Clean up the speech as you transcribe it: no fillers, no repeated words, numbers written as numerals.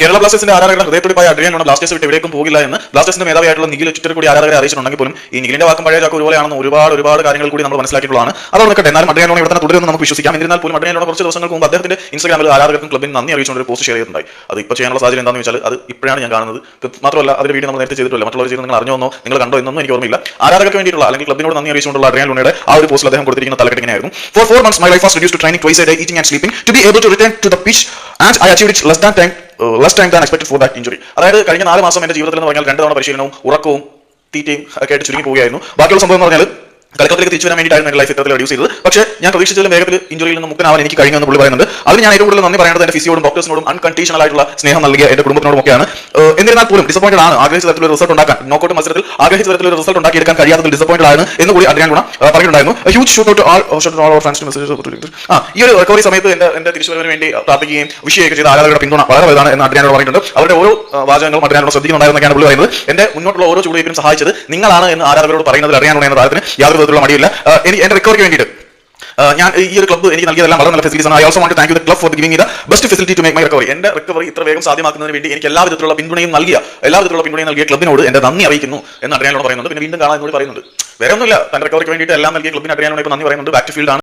കേരള ബ്ലാസ്റ്റേഴ്സിന്റെ ആരാധകരുടെ ഹൃദയത്തുടിപ്പായ Adrian Luna Blasters വിട്ട് എവിടേക്കും പോകില്ല എന്ന് ബ്ലാസ്റ്റേഴ്സിന്റെ മേധാവിയായിട്ടുള്ള നിഖിൽ ട്വിറ്റർ കൂടി ആരാധകരെ അറിയിച്ചിട്ടുണ്ടെങ്കിൽ പോലും ഈ നിഖിലിന്റെ വാക്കും പഴയ ചാക്ക് ഒരുപോലെയാണെന്ന് ഒരുപാട് കാര്യങ്ങൾ കൂടി നമ്മൾ മനസ്സിലാക്കിയിട്ടുള്ളതാണ്. അതോടെ നിൽക്കട്ടെ, എന്നാലും അഡ്രിയാൻ ലൂണ ഇവിടെ തന്നെ തുടരുമെന്ന് നമുക്ക് വിശ്വസിക്കാം. എന്നിരുന്നാൽ പോലും അഡ്രിയാൻ ലൂണ കുറച്ച് ദിവസങ്ങൾക്ക് മുമ്പ് അദ്ദേഹത്തിന്റെ ഇൻസ്റ്റാഗ്രാമിൽ ആരാധകർക്കും ക്ലബ്ബിന് നന്ദി അറിയിച്ചുകൊണ്ട് ഒരു പോസ്റ്റ് ഷെയർ ചെയ്തിട്ടുണ്ടായി. അത് ഇപ്പോൾ ചെയ്യാനുള്ള സാഹചര്യം എന്താണെന്ന് വെച്ചാൽ അത് ഇപ്പോഴാണ് ഞാൻ കാണുന്നത്. മാത്രമല്ല അതിന്റെ വീഡിയോ നമ്മൾ നേരത്തെ ചെയ്തിട്ടില്ല, മറ്റുള്ളവർ ചെയ്ത് നിങ്ങൾ അറിഞ്ഞോ നിങ്ങൾ കണ്ടോ എന്നൊന്നും എനിക്ക് ഓർമ്മയില്ല. ആരാധകർക്ക് വേണ്ടിയിട്ടുള്ള അല്ലെങ്കിൽ ക്ലബ്ബിനോട് നന്ദി അറിയിച്ചുകൊണ്ടുള്ള അഡ്രിയാൻ ലൂണയുടെ ആ ഒരു പോസ്റ്റിൽ അദ്ദേഹം കൊടുത്തിരിക്കുന്ന തലക്കെട്ട് ഇങ്ങനെയായിരുന്നു: For 4 months my life was reduced to training twice a day, eating and sleeping to be able to return to the pitch and I achieved it less time than expected for that injury. അതായത് കഴിഞ്ഞ 4 മാസം എന്റെ ജീവിതത്തിൽ എന്ന് പറഞ്ഞാൽ 2 തവണ പരിശീലനവും ഉറക്കവും തീറ്റയും ഒക്കെ ആയിട്ട് ചുരുങ്ങി പോവുകയായിരുന്നു. ബാക്കിയുള്ള സംഭവം എന്ന് പറഞ്ഞാൽ കളിക്കളത്തിലേക്ക് തിരിച്ചു വരാൻ വേണ്ടിയിട്ടായിരുന്നു എന്റെ ലൈഫ് ഇത്തരത്തിൽ റെഡ്യൂസ് ചെയ്തത്. പക്ഷേ ഞാൻ പ്രതീക്ഷിച്ചതിലും വേഗത്തിൽ ഇഞ്ചുറിയിൽ നിന്ന് മുക്തനാവാൻ എനിക്ക് കഴിഞ്ഞെന്ന് പുള്ളി പറയുന്നുണ്ട്. അതിന് ഞാൻ ഏറ്റവും കൂടുതൽ നന്ദി പറയേണ്ടത് എന്റെ ഫിസിയോടും ഡോക്ടേഴ്സിനോടും അൺകണ്ടീഷണൽ ആയിട്ടുള്ള സ്നേഹം നൽകിയ എന്റെ കുടുംബത്തിനോടും ഒക്കെയാണ്. എന്നിരുന്നാൽ പോലും ഡിസപ്പോയിന്റഡ് ആണ്. ആഗ്രഹിച്ച തരത്തിലുള്ള റിസൾട്ട് ഉണ്ടാക്കാൻ നോക്കൌട്ട് മത്സരത്തിൽ ആഗ്രഹിച്ച തരത്തിലുള്ള റിസൾട്ട് ഉണ്ടാക്കിയെടുക്കാൻ കഴിയാത്തതിൽ ഡിസപ്പോയിന്റഡ് ആണ് എന്ന് കൂടി അഡ്രിയാൻ ലൂണ പറഞ്ഞിട്ടുണ്ടായിരുന്നു. Huge shoot out all friends message. ഈ ഒരു റിക്കവറി സമയത്ത് എന്റെ തിരിച്ചുവരവിന് വേണ്ടി പ്രാർത്ഥിക്കുകയും വിഷയൊക്കെ ചെയ്ത ആരാധകരുടെ പിന്തുണ വളരെ വലുതാണ് എന്ന് അഡ്രിയാൻ ലൂണ പറഞ്ഞിട്ടുണ്ട്. അവരുടെ ഓരോ വാചകങ്ങളും അഡ്രിയാൻ ലൂണ ശ്രദ്ധിക്കുന്നുണ്ടായിരുന്നൊക്കെയാണ് പുള്ളി പറയുന്നത്. എന്റെ മുന്നോട്ടുള്ള ഓരോ ചുവടുവയ്പ്പിനും സഹായിച്ചത് നിങ്ങളാണ് എന്ന് ആരാധകരോട് പറയുന്നതിൽ അഡ്രിയാൻ ലൂണ എന്ന താരത്തിന് യാതൊരു വിധത്തിലുള്ള മടിയില്ല. എന്റെ റിക്കവറിക്ക് വേണ്ടിയിട്ട് ഞാൻ ഈ ഒരു ക്ലബ്ബ് എനിക്ക് നൽകിയതെല്ലാം വളരെ നല്ല ഫെസിലിറ്റീസ് ആണ്. I also want to thank you the club for giving me the best facility to make my recovery. എന്റെ റിക്കവറി ഇത്ര വേഗം സാധ്യമാക്കുന്നതിന് വേണ്ടി എനിക്ക് എല്ലാ വിധത്തിലുള്ള പിന്തുണയും നൽകിയ ക്ലബിനോട് എന്റെ നന്ദി അറിയിക്കുന്നു എന്ന് അഡ്രിയാൻ ലൂണ പറയുന്നുണ്ട്. പിന്നെ വീണ്ടും കാണാൻ എന്നോട് പറയുന്നുണ്ട്. വേറെ ഒന്നുമില്ല, തന്റെ റിക്കവറിക്ക് വേണ്ടിയിട്ട് എല്ലാം നൽകിയ ക്ലബിന് അഡ്രിയാൻ ലൂണ ഇപ്പോൾ നന്ദി പറയുന്നുണ്ട്. ബാക്ക് ടു ഫീൽഡ് ആണ്.